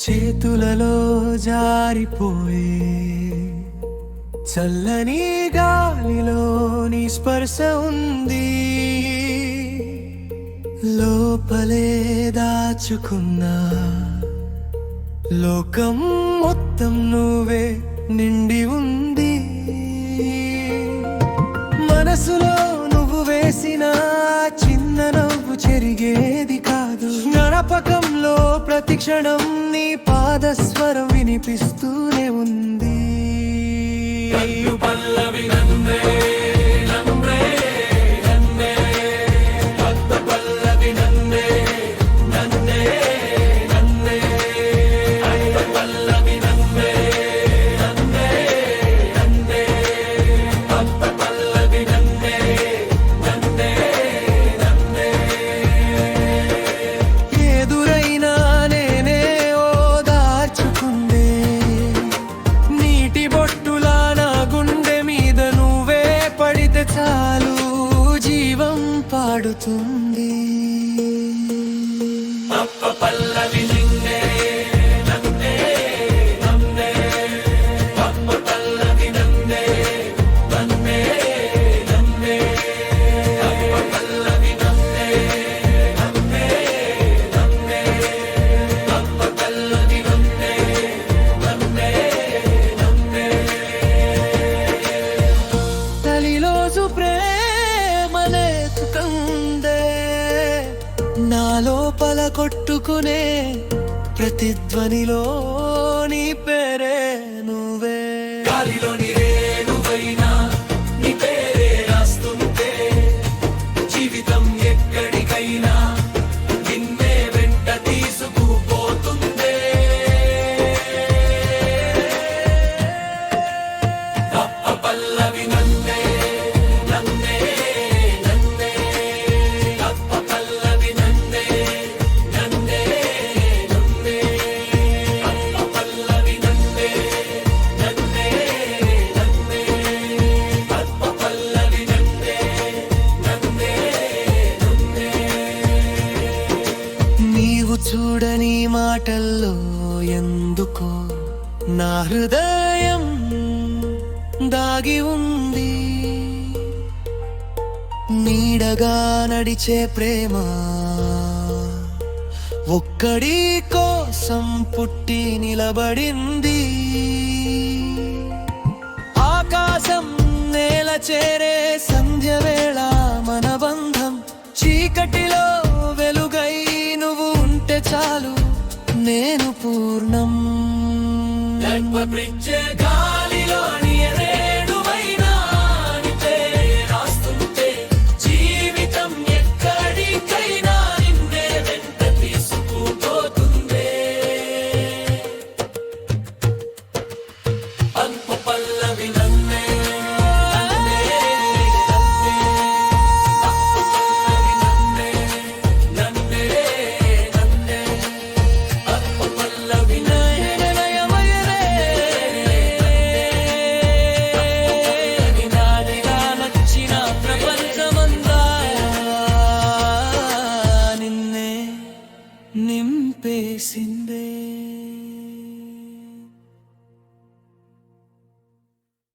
చేతులలో జారిపోయే చల్లని గాలిలో నీ స్పర్శ ఉంది. లోపలే దాచుకున్నా లోకం మొత్తం నువ్వే నిండి ఉంది. మనసులో నువ్వు వేసిన చిన్న నవ్వు చెరిగేది కాదు. జ్ఞాపకంలో ప్రతి క్షణం నీ పాదస్వరం వినిపిస్తూనే ఉంది. పల్లవి నన్నే నన్నే నన్నే పల్లవి నన్నే నన్నే నన్నే పల్లవి నన్నే నన్నే నన్నే పల్లవి నన్నే నన్నే నన్నే ఎదురైనా నేనే ఓదార్చుకుందే నీటి బొట్టులా నా గుండె మీద నువ్వే పడితే చాలు జీవం పాడుతుంది. పల్లవి నిన్నే నన్నే నన్నే పల్లవి నన్నే నన్నే నన్నే పల్లవి నన్నే నన్నే నన్నే పల్లవి నన్నే నన్నే నన్నే తలిలోజు ప్రేమనే తుకందే నా లోపల కొట్టుకునే ప్రతిధ్వనిలో నీ పేరే నువ్వే. గాలిలోని రేణువైనా నీ పేరే రాస్తుంటే జీవితం ఎక్కడికైనా నిన్నే వెంట తీసుకుపోతుందే. పల్లవి నన్నే నన్నే నన్నే పల్లవి నన్నే నన్నే నన్నే పల్లవి నన్నే నన్నే నన్నే పల్లవి నన్నే నన్నే నన్నే నీవు చూడని మాటల్లో ఎందుకో నా హృదయం దాగి ఉంది. నీడగా నడిచే ప్రేమ ఒక్కడి కోసం పుట్టి నిలబడింది. ఆకాశం నేల చేరే సంధ్య వేళ మన బంధం చీకటిలో వెలుగై నువ్వు ఉంటే చాలు నేను పూర్ణం. గాలిలోని రేణువైనా నీ పేరే రాస్తుంటే జీవితం ఎక్కడికైనా నిన్నే వెంట తీసుకుపోతుందే. పల్లవి నన్నే నన్నే నన్నే పల్లవి నన్నే నన్నే నన్నే పల్లవి నింపేసిందే.